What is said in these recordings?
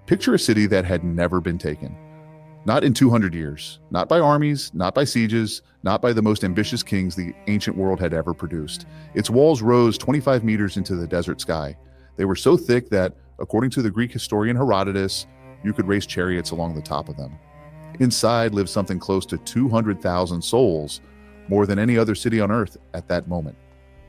Picture a city that had never been taken. Not in 200 years, not by armies, not by sieges, not by the most ambitious kings the ancient world had ever produced. Its walls rose 25 meters into the desert sky. They were so thick that, according to the Greek historian Herodotus, you could race chariots along the top of them. Inside lived something close to 200,000 souls, more than any other city on earth at that moment.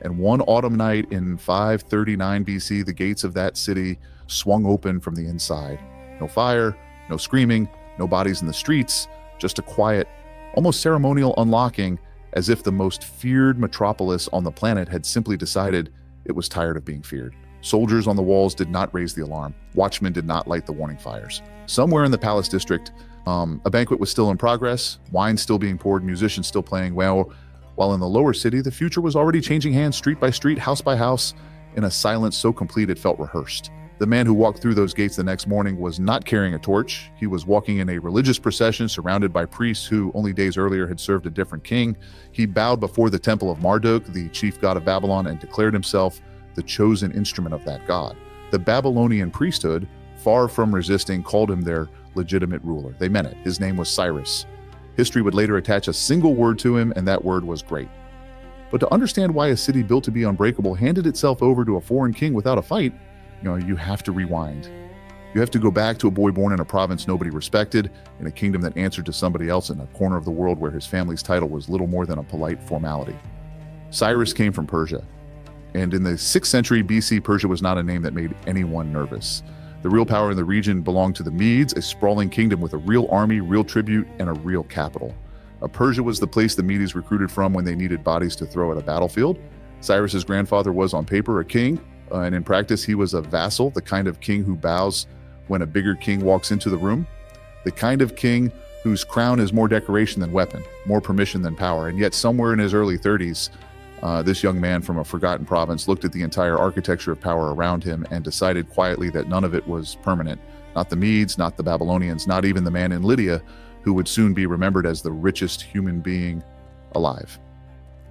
And one autumn night in 539 BC, the gates of that city swung open from the inside. No fire, no screaming, no bodies in the streets, just a quiet, almost ceremonial unlocking, as if the most feared metropolis on the planet had simply decided it was tired of being feared. Soldiers on the walls did not raise the alarm. Watchmen did not light the warning fires. Somewhere in the palace district, a banquet was still in progress, wine still being poured, musicians still playing well, while in the lower city, the future was already changing hands street by street, house by house, in a silence so complete it felt rehearsed. The man who walked through those gates the next morning was not carrying a torch. He was walking in a religious procession surrounded by priests who only days earlier had served a different king. He bowed before the temple of Marduk, the chief god of Babylon, and declared himself the chosen instrument of that god. The Babylonian priesthood, far from resisting, called him their legitimate ruler. They meant it. His name was Cyrus. History would later attach a single word to him, and that word was great. But to understand why a city built to be unbreakable handed itself over to a foreign king without a fight, you have to rewind. You have to go back to a boy born in a province nobody respected, in a kingdom that answered to somebody else in a corner of the world where his family's title was little more than a polite formality. Cyrus came from Persia, and in the 6th century BC, Persia was not a name that made anyone nervous. The real power in the region belonged to the Medes, a sprawling kingdom with a real army, real tribute, and a real capital. Persia was the place the Medes recruited from when they needed bodies to throw at a battlefield. Cyrus's grandfather was on paper a king, and in practice he was a vassal, the kind of king who bows when a bigger king walks into the room, the kind of king whose crown is more decoration than weapon, more permission than power. And yet somewhere in his early 30s, this young man from a forgotten province looked at the entire architecture of power around him and decided quietly that none of it was permanent. Not the Medes, not the Babylonians, not even the man in Lydia, who would soon be remembered as the richest human being alive.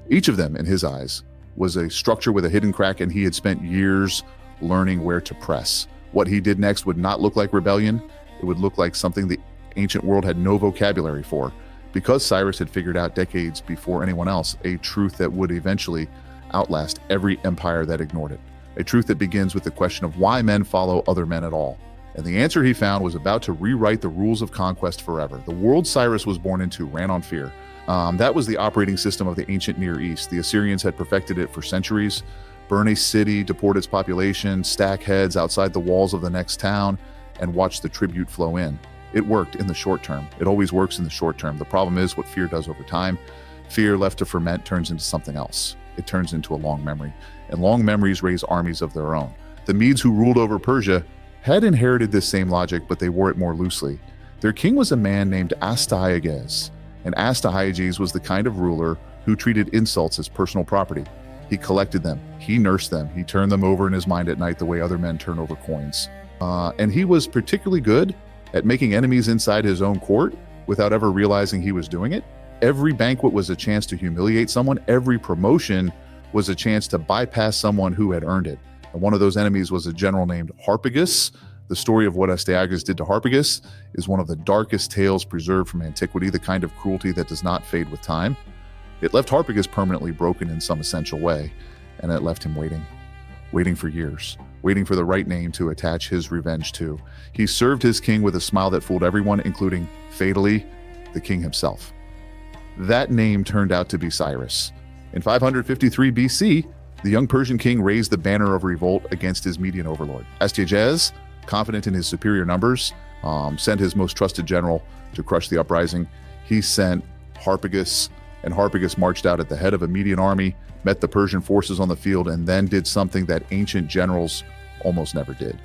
Each of them, in his eyes, was a structure with a hidden crack, and he had spent years learning where to press. What he did next would not look like rebellion. It would look like something the ancient world had no vocabulary for, because Cyrus had figured out decades before anyone else a truth that would eventually outlast every empire that ignored it. A truth that begins with the question of why men follow other men at all. And the answer he found was about to rewrite the rules of conquest forever. The world Cyrus was born into ran on fear. That was the operating system of the ancient Near East. The Assyrians had perfected it for centuries. Burn a city, deport its population, stack heads outside the walls of the next town, and watch the tribute flow in. It worked in the short term. It always works in the short term. The problem is what fear does over time. Fear left to ferment turns into something else. It turns into a long memory. And long memories raise armies of their own. The Medes who ruled over Persia had inherited this same logic, but they wore it more loosely. Their king was a man named Astyages. And Astyages was the kind of ruler who treated insults as personal property. He collected them, he nursed them, he turned them over in his mind at night the way other men turn over coins. And he was particularly good at making enemies inside his own court without ever realizing he was doing it. Every banquet was a chance to humiliate someone. Every promotion was a chance to bypass someone who had earned it. And one of those enemies was a general named Harpagus. The story of what Astyages did to Harpagus is one of the darkest tales preserved from antiquity, the kind of cruelty that does not fade with time. It left Harpagus permanently broken in some essential way, and it left him waiting for years, waiting for the right name to attach his revenge to. He served his king with a smile that fooled everyone, including, fatally, the king himself. That name turned out to be Cyrus. In 553 BC, the young Persian king raised the banner of revolt against his Median overlord. Astyages, confident in his superior numbers, sent his most trusted general to crush the uprising. He sent Harpagus, and Harpagus marched out at the head of a Median army, met the Persian forces on the field, and then did something that ancient generals almost never did.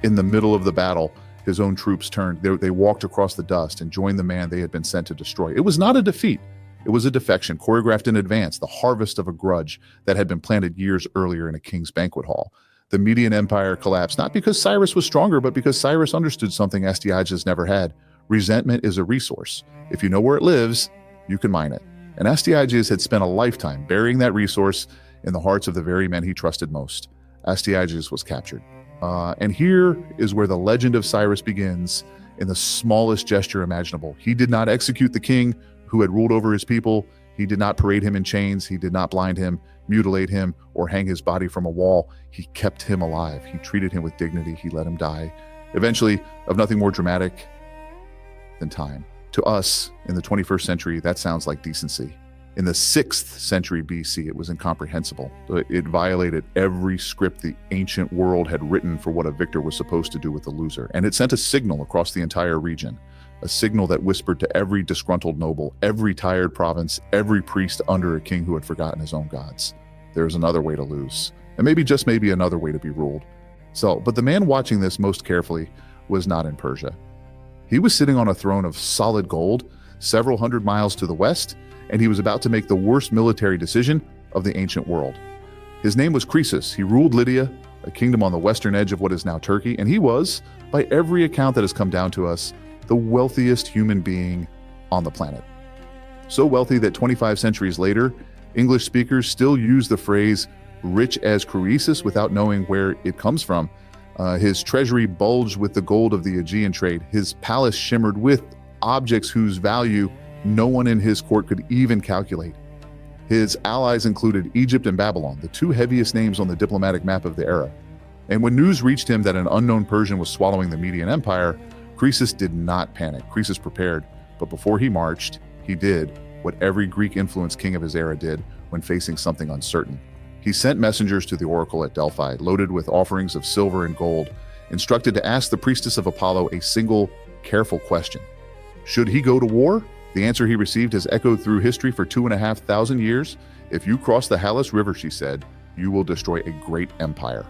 In the middle of the battle, his own troops turned. They walked across the dust and joined the man they had been sent to destroy. It was not a defeat. It was a defection, choreographed in advance, the harvest of a grudge that had been planted years earlier in a king's banquet hall. The Median Empire collapsed, not because Cyrus was stronger, but because Cyrus understood something Astyages never had. Resentment is a resource. If you know where it lives, you can mine it. And Astyages had spent a lifetime burying that resource in the hearts of the very men he trusted most. Astyages was captured. And here is where the legend of Cyrus begins in the smallest gesture imaginable. He did not execute the king who had ruled over his people. He did not parade him in chains. He did not blind him, mutilate him, or hang his body from a wall. He kept him alive. He treated him with dignity. He let him die. Eventually, of nothing more dramatic than time. To us, in the 21st century, that sounds like decency. In the 6th century BC, it was incomprehensible. It violated every script the ancient world had written for what a victor was supposed to do with a loser. And it sent a signal across the entire region, a signal that whispered to every disgruntled noble, every tired province, every priest under a king who had forgotten his own gods. There's another way to lose, and maybe, just maybe, another way to be ruled. But the man watching this most carefully was not in Persia. He was sitting on a throne of solid gold, several hundred miles to the west, and he was about to make the worst military decision of the ancient world. His name was Croesus. He ruled Lydia, a kingdom on the western edge of what is now Turkey, and he was, by every account that has come down to us, the wealthiest human being on the planet. So wealthy that 25 centuries later, English speakers still use the phrase rich as Croesus without knowing where it comes from. His treasury bulged with the gold of the Aegean trade. His palace shimmered with objects whose value no one in his court could even calculate. His allies included Egypt and Babylon, the two heaviest names on the diplomatic map of the era. And when news reached him that an unknown Persian was swallowing the Median Empire, Croesus did not panic. Croesus prepared, but before he marched, he did what every Greek-influenced king of his era did when facing something uncertain. He sent messengers to the oracle at Delphi, loaded with offerings of silver and gold, instructed to ask the priestess of Apollo a single, careful question. Should he go to war? The answer he received has echoed through history for 2,500 years. If you cross the Halys River, she said, you will destroy a great empire.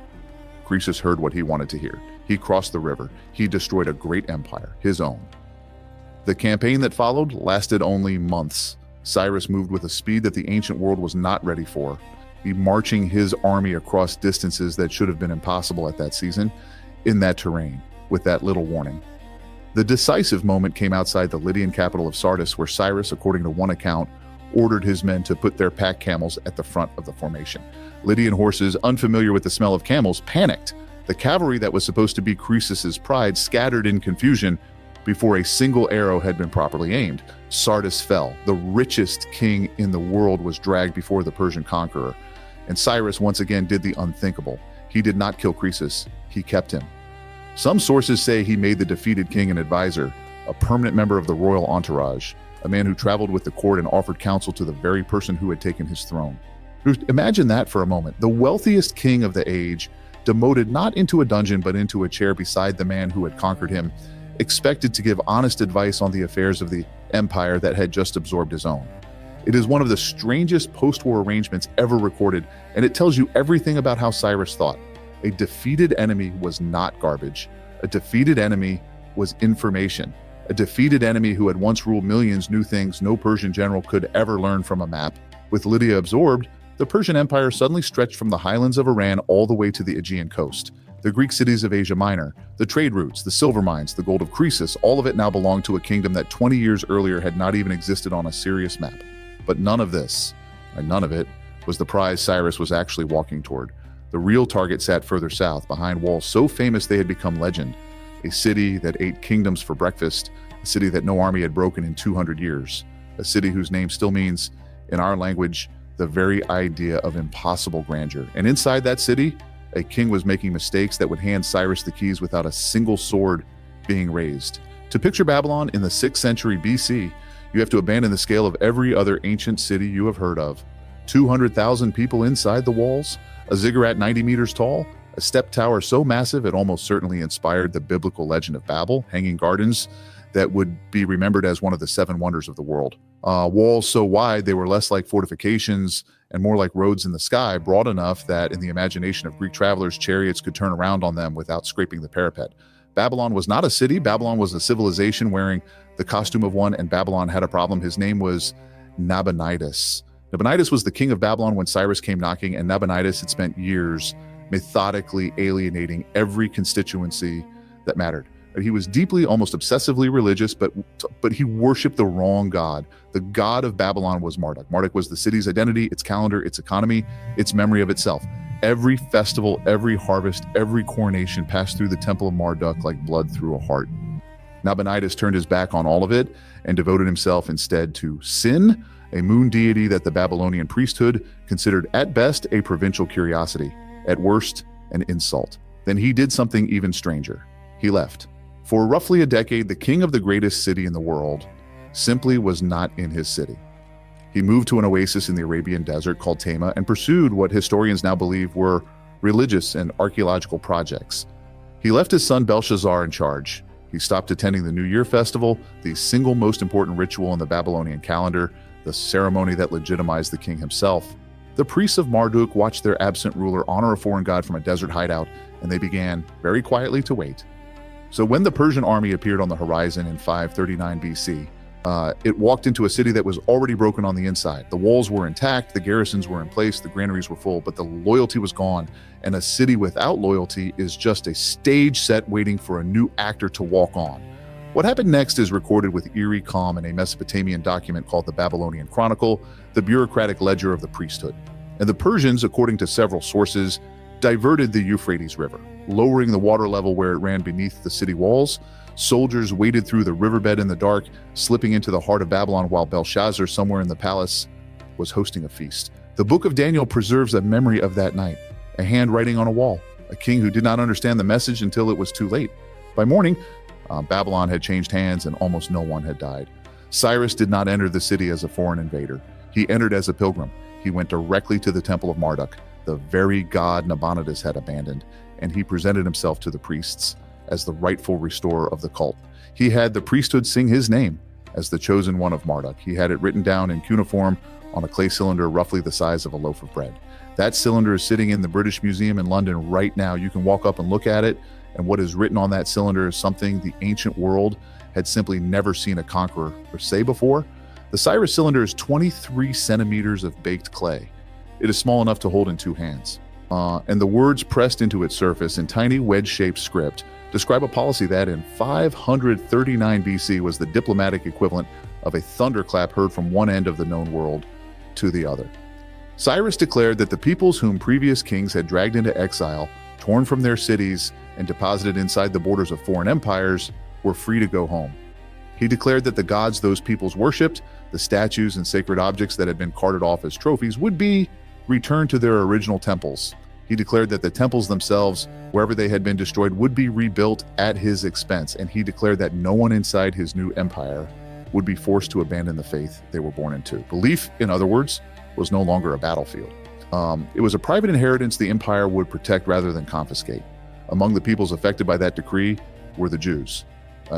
Croesus heard what he wanted to hear. He crossed the river. He destroyed a great empire, his own. The campaign that followed lasted only months. Cyrus moved with a speed that the ancient world was not ready for. He marching his army across distances that should have been impossible at that season, in that terrain, with that little warning. The decisive moment came outside the Lydian capital of Sardis, where Cyrus, according to one account, ordered his men to put their pack camels at the front of the formation. Lydian horses, unfamiliar with the smell of camels, panicked. The cavalry that was supposed to be Croesus's pride scattered in confusion before a single arrow had been properly aimed. Sardis fell. The richest king in the world was dragged before the Persian conqueror. And Cyrus once again did the unthinkable. He did not kill Croesus. He kept him. Some sources say he made the defeated king an advisor, a permanent member of the royal entourage, a man who traveled with the court and offered counsel to the very person who had taken his throne. Imagine that for a moment. The wealthiest king of the age, demoted not into a dungeon but into a chair beside the man who had conquered him, expected to give honest advice on the affairs of the empire that had just absorbed his own. It is one of the strangest post-war arrangements ever recorded, and it tells you everything about how Cyrus thought. A defeated enemy was not garbage. A defeated enemy was information. A defeated enemy who had once ruled millions knew things no Persian general could ever learn from a map. With Lydia absorbed, the Persian Empire suddenly stretched from the highlands of Iran all the way to the Aegean coast. The Greek cities of Asia Minor, the trade routes, the silver mines, the gold of Croesus, all of it now belonged to a kingdom that 20 years earlier had not even existed on a serious map. But none of this, and none of it, was the prize Cyrus was actually walking toward. The real target sat further south, behind walls so famous they had become legend. A city that ate kingdoms for breakfast, a city that no army had broken in 200 years, a city whose name still means, in our language, the very idea of impossible grandeur. And inside that city, a king was making mistakes that would hand Cyrus the keys without a single sword being raised. To picture Babylon in the 6th century BC, you have to abandon the scale of every other ancient city you have heard of. 200,000 people inside the walls, a ziggurat 90 meters tall, a step tower so massive it almost certainly inspired the biblical legend of Babel, hanging gardens that would be remembered as one of the 7 wonders of the world. Walls so wide they were less like fortifications and more like roads in the sky, broad enough that in the imagination of Greek travelers, chariots could turn around on them without scraping the parapet. Babylon was not a city. Babylon was a civilization wearing the costume of one, and Babylon had a problem. His name was Nabonidus. Nabonidus was the king of Babylon when Cyrus came knocking, and Nabonidus had spent years methodically alienating every constituency that mattered. He was deeply, almost obsessively religious, but he worshipped the wrong god. The god of Babylon was Marduk. Marduk was the city's identity, its calendar, its economy, its memory of itself. Every festival, every harvest, every coronation passed through the temple of Marduk like blood through a heart. Nabonidus turned his back on all of it and devoted himself instead to Sin, a moon deity that the Babylonian priesthood considered at best a provincial curiosity, at worst an insult. Then he did something even stranger. He left. For roughly a decade, the king of the greatest city in the world simply was not in his city. He moved to an oasis in the Arabian desert called Tema and pursued what historians now believe were religious and archaeological projects. He left his son Belshazzar in charge. He stopped attending the New Year festival, the single most important ritual in the Babylonian calendar, the ceremony that legitimized the king himself. The priests of Marduk watched their absent ruler honor a foreign god from a desert hideout, and they began, very quietly, to wait. So when the Persian army appeared on the horizon in 539 BC, it walked into a city that was already broken on the inside. The walls were intact, the garrisons were in place, the granaries were full, but the loyalty was gone. And a city without loyalty is just a stage set waiting for a new actor to walk on. What happened next is recorded with eerie calm in a Mesopotamian document called the Babylonian Chronicle, the bureaucratic ledger of the priesthood. And the Persians, according to several sources, diverted the Euphrates River, lowering the water level where it ran beneath the city walls. Soldiers waded through the riverbed in the dark, slipping into the heart of Babylon while Belshazzar, somewhere in the palace, was hosting a feast. The book of Daniel preserves a memory of that night, a handwriting on a wall, a king who did not understand the message until it was too late. By morning, Babylon had changed hands and almost no one had died. Cyrus did not enter the city as a foreign invader. He entered as a pilgrim. He went directly to the temple of Marduk, the very god Nabonidus had abandoned, and he presented himself to the priests as the rightful restorer of the cult. He had the priesthood sing his name as the chosen one of Marduk. He had it written down in cuneiform on a clay cylinder roughly the size of a loaf of bread. That cylinder is sitting in the British Museum in London right now. You can walk up and look at it, and what is written on that cylinder is something the ancient world had simply never seen a conqueror say before. The Cyrus cylinder is 23 centimeters of baked clay. It is small enough to hold in two hands. And the words pressed into its surface in tiny wedge-shaped script describe a policy that in 539 BC was the diplomatic equivalent of a thunderclap heard from one end of the known world to the other. Cyrus declared that the peoples whom previous kings had dragged into exile, torn from their cities, and deposited inside the borders of foreign empires were free to go home. He declared that the gods those peoples worshipped, the statues and sacred objects that had been carted off as trophies, would be returned to their original temples. He declared that the temples themselves, wherever they had been destroyed, would be rebuilt at his expense, and he declared that no one inside his new empire would be forced to abandon the faith they were born into. Belief, in other words, was no longer a battlefield. It was a private inheritance the empire would protect rather than confiscate. Among the peoples affected by that decree were the Jews.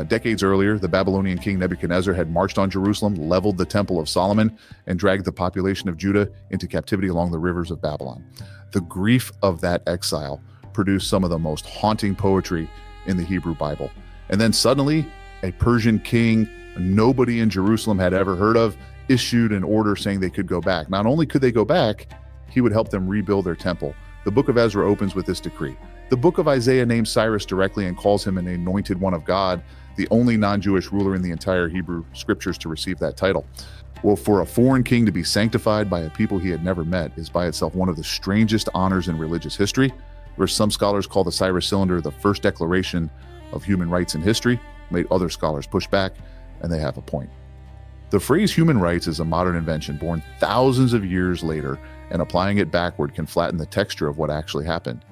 Decades earlier, the Babylonian king Nebuchadnezzar had marched on Jerusalem, leveled the Temple of Solomon, and dragged the population of Judah into captivity along the rivers of Babylon. The grief of that exile produced some of the most haunting poetry in the Hebrew Bible. And then suddenly, a Persian king nobody in Jerusalem had ever heard of issued an order saying they could go back. Not only could they go back, he would help them rebuild their temple. The book of Ezra opens with this decree. The book of Isaiah names Cyrus directly and calls him an anointed one of God, the only non-Jewish ruler in the entire Hebrew scriptures to receive that title. Well, for a foreign king to be sanctified by a people he had never met is by itself one of the strangest honors in religious history, where some scholars call the Cyrus cylinder the first declaration of human rights in history, made other scholars push back, and they have a point. The phrase human rights is a modern invention born thousands of years later, and applying it backward can flatten the texture of what actually happened.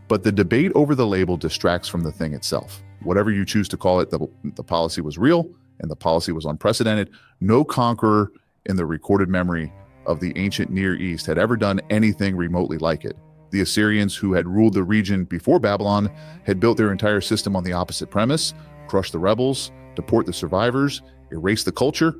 But the debate over the label distracts from the thing itself. Whatever you choose to call it, the policy was real and the policy was unprecedented. No conqueror in the recorded memory of the ancient Near East had ever done anything remotely like it. The Assyrians, who had ruled the region before Babylon, had built their entire system on the opposite premise: crush the rebels, deport the survivors, erase the culture,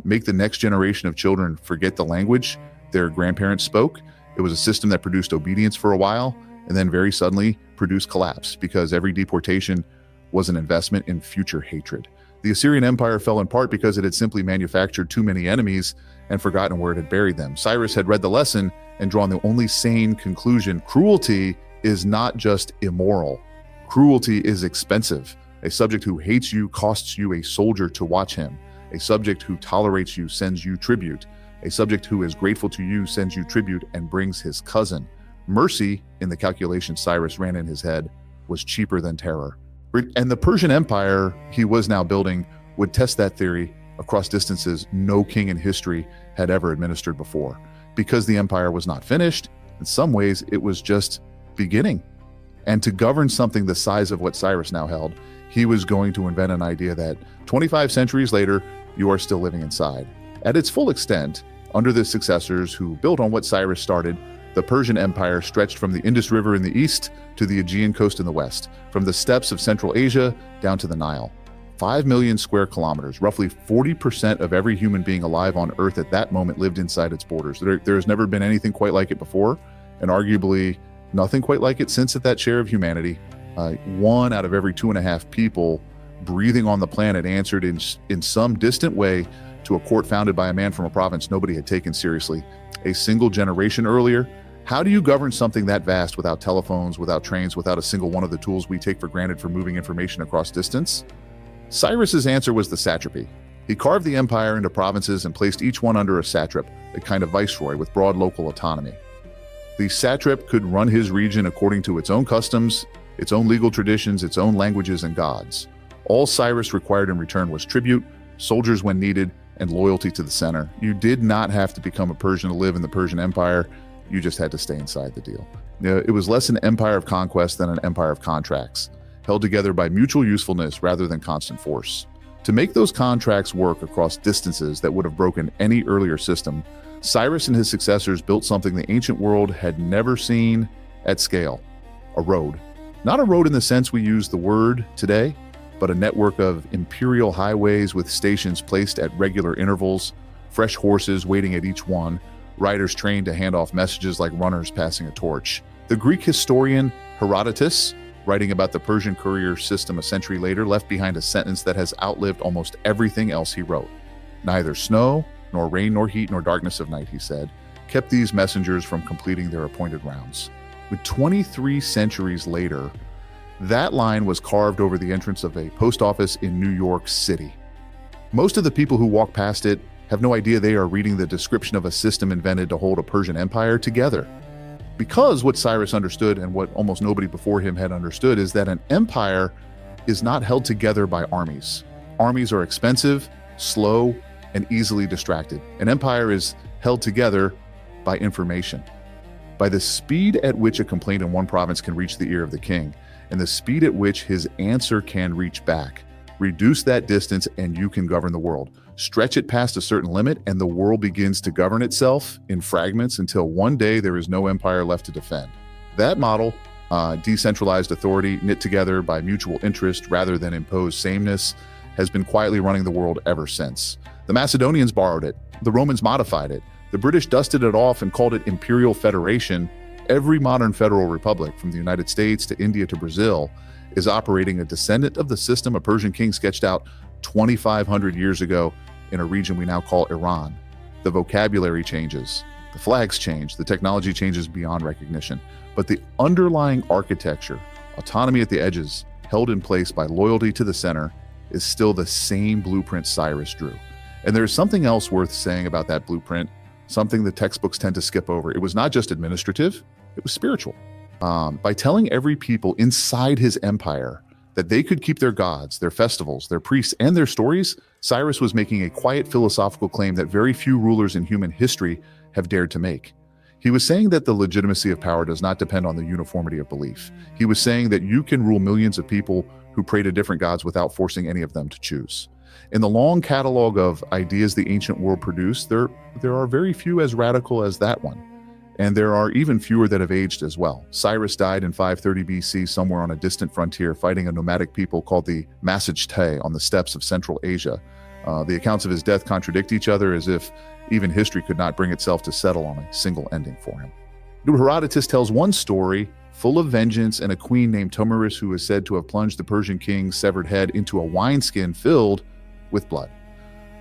make the next generation of children forget the language their grandparents spoke. It was a system that produced obedience for a while and then very suddenly produced collapse, because every deportation was an investment in future hatred. The Assyrian Empire fell in part because it had simply manufactured too many enemies and forgotten where it had buried them. Cyrus had read the lesson and drawn the only sane conclusion: cruelty is not just immoral. Cruelty is expensive. A subject who hates you costs you a soldier to watch him. A subject who tolerates you sends you tribute. A subject who is grateful to you sends you tribute and brings his cousin. Mercy, in the calculation Cyrus ran in his head, was cheaper than terror. And the Persian Empire he was now building would test that theory across distances no king in history had ever administered before. Because the empire was not finished, in some ways it was just beginning. And to govern something the size of what Cyrus now held, he was going to invent an idea that 25 centuries later, you are still living inside. At its full extent, under the successors who built on what Cyrus started, the Persian Empire stretched from the Indus River in the east to the Aegean coast in the west, from the steppes of Central Asia down to the Nile. 5 million square kilometers, roughly 40% of every human being alive on Earth at that moment lived inside its borders. There has never been anything quite like it before, and arguably nothing quite like it since at that share of humanity. 1 out of every 2.5 people breathing on the planet answered in some distant way to a court founded by a man from a province nobody had taken seriously a single generation earlier. How do you govern something that vast without telephones, without trains, without a single one of the tools we take for granted for moving information across distance? Cyrus's answer was the satrapy. He carved the empire into provinces and placed each one under a satrap, a kind of viceroy with broad local autonomy. The satrap could run his region according to its own customs, its own legal traditions, its own languages and gods. All Cyrus required in return was tribute, soldiers when needed, and loyalty to the center. You did not have to become a Persian to live in the Persian Empire. You just had to stay inside the deal. It was less an empire of conquest than an empire of contracts, held together by mutual usefulness rather than constant force. To make those contracts work across distances that would have broken any earlier system, Cyrus and his successors built something the ancient world had never seen at scale: a road. Not a road in the sense we use the word today, but a network of imperial highways with stations placed at regular intervals, fresh horses waiting at each one, riders trained to hand off messages like runners passing a torch. The Greek historian Herodotus, writing about the Persian courier system a century later, left behind a sentence that has outlived almost everything else he wrote. Neither snow, nor rain, nor heat, nor darkness of night, he said, kept these messengers from completing their appointed rounds. With 23 centuries later, that line was carved over the entrance of a post office in New York City. Most of the people who walk past it have no idea they are reading the description of a system invented to hold a Persian empire together. Because what Cyrus understood, and what almost nobody before him had understood, is that an empire is not held together by armies. Armies are expensive, slow, and easily distracted. An empire is held together by information, by the speed at which a complaint in one province can reach the ear of the king, and the speed at which his answer can reach back. Reduce that distance and you can govern the world. Stretch it past a certain limit and the world begins to govern itself in fragments until one day there is no empire left to defend. That model, decentralized authority knit together by mutual interest rather than imposed sameness, has been quietly running the world ever since. The Macedonians borrowed it. The Romans modified it. The British dusted it off and called it Imperial Federation. Every modern federal republic, from the United States to India to Brazil, is operating a descendant of the system a Persian king sketched out 2,500 years ago in a region we now call Iran. The vocabulary changes, the flags change, the technology changes beyond recognition, but the underlying architecture, autonomy at the edges, held in place by loyalty to the center, is still the same blueprint Cyrus drew. And there's something else worth saying about that blueprint, something the textbooks tend to skip over. It was not just administrative, it was spiritual. By telling every people inside his empire that they could keep their gods, their festivals, their priests, and their stories, Cyrus was making a quiet philosophical claim that very few rulers in human history have dared to make. He was saying that the legitimacy of power does not depend on the uniformity of belief. He was saying that you can rule millions of people who pray to different gods without forcing any of them to choose. In the long catalog of ideas the ancient world produced, there are very few as radical as that one. And there are even fewer that have aged as well. Cyrus died in 530 BC somewhere on a distant frontier fighting a nomadic people called the Massagetae on the steppes of Central Asia. The accounts of his death contradict each other as if even history could not bring itself to settle on a single ending for him. Herodotus tells one story full of vengeance and a queen named Tomyris who is said to have plunged the Persian king's severed head into a wineskin filled with blood.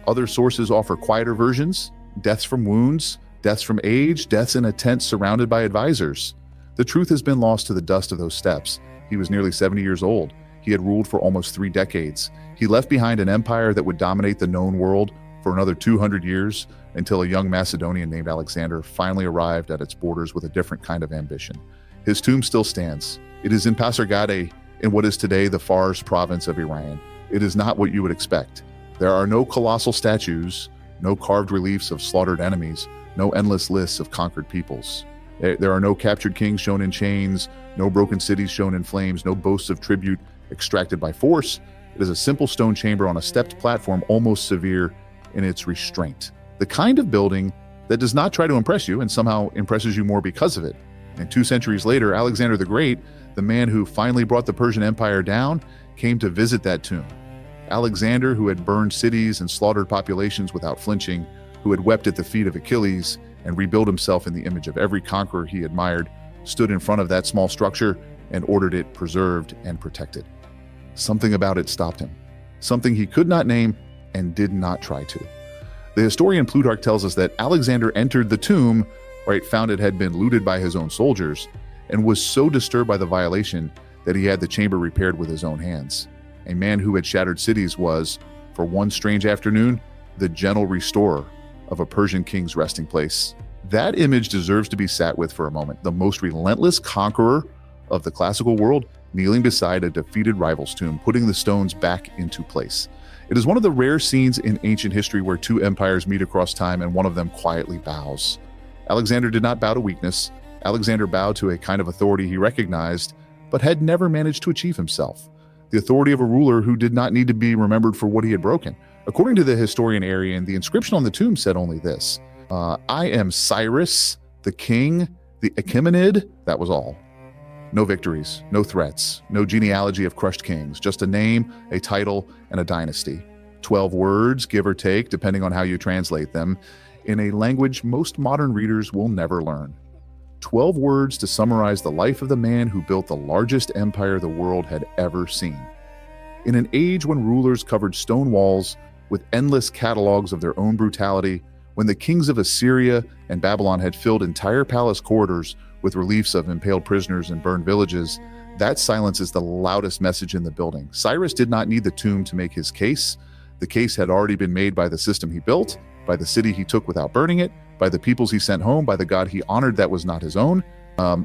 Other sources offer quieter versions: deaths from wounds, deaths from age, deaths in a tent surrounded by advisors. The truth has been lost to the dust of those steppes. He was nearly 70 years old. He had ruled for almost 3 decades. He left behind an empire that would dominate the known world for another 200 years until a young Macedonian named Alexander finally arrived at its borders with a different kind of ambition. His tomb still stands. It is in Pasargadae, in what is today the Fars province of Iran. It is not what you would expect. There are no colossal statues, no carved reliefs of slaughtered enemies, no endless lists of conquered peoples. There are no captured kings shown in chains, no broken cities shown in flames, no boasts of tribute extracted by force. It is a simple stone chamber on a stepped platform, almost severe in its restraint. The kind of building that does not try to impress you and somehow impresses you more because of it. And 2 centuries later, Alexander the Great, the man who finally brought the Persian Empire down, came to visit that tomb. Alexander, who had burned cities and slaughtered populations without flinching, who had wept at the feet of Achilles and rebuilt himself in the image of every conqueror he admired, stood in front of that small structure and ordered it preserved and protected. Something about it stopped him, something he could not name and did not try to. The historian Plutarch tells us that Alexander entered the tomb, found it had been looted by his own soldiers, and was so disturbed by the violation that he had the chamber repaired with his own hands. A man who had shattered cities was, for one strange afternoon, the gentle restorer of a Persian king's resting place. That image deserves to be sat with for a moment. The most relentless conqueror of the classical world kneeling beside a defeated rival's tomb, putting the stones back into place. It is one of the rare scenes in ancient history where 2 empires meet across time and one of them quietly bows. Alexander did not bow to weakness. Alexander bowed to a kind of authority he recognized, but had never managed to achieve himself. The authority of a ruler who did not need to be remembered for what he had broken. According to the historian Arrian, the inscription on the tomb said only this: I am Cyrus, the king, the Achaemenid. That was all. No victories, no threats, no genealogy of crushed kings, just a name, a title, and a dynasty. 12 words, give or take, depending on how you translate them, in a language most modern readers will never learn. 12 words to summarize the life of the man who built the largest empire the world had ever seen. In an age when rulers covered stone walls with endless catalogs of their own brutality, when the kings of Assyria and Babylon had filled entire palace corridors with reliefs of impaled prisoners and burned villages, that silence is the loudest message in the building. Cyrus did not need the tomb to make his case. The case had already been made by the system he built, by the city he took without burning it, by the peoples he sent home, by the God he honored that was not his own,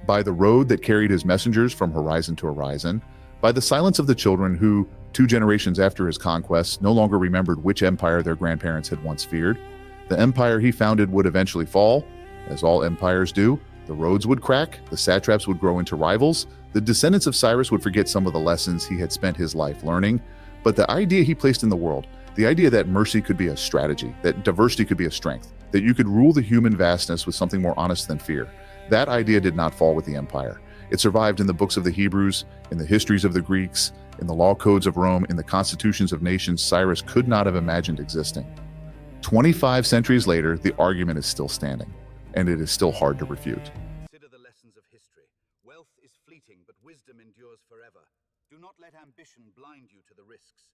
by the road that carried his messengers from horizon to horizon, by the silence of the children who, 2 generations after his conquests, no longer remembered which empire their grandparents had once feared. The empire he founded would eventually fall, as all empires do. The roads would crack, the satraps would grow into rivals, the descendants of Cyrus would forget some of the lessons he had spent his life learning. But the idea he placed in the world, the idea that mercy could be a strategy, that diversity could be a strength, that you could rule the human vastness with something more honest than fear, that idea did not fall with the empire. It survived in the books of the Hebrews, in the histories of the Greeks, in the law codes of Rome, in the constitutions of nations Cyrus could not have imagined existing. 25 centuries later, the argument is still standing, and it is still hard to refute. Consider the lessons of history. Wealth is fleeting, but wisdom endures forever. Do not let ambition blind you to the risks.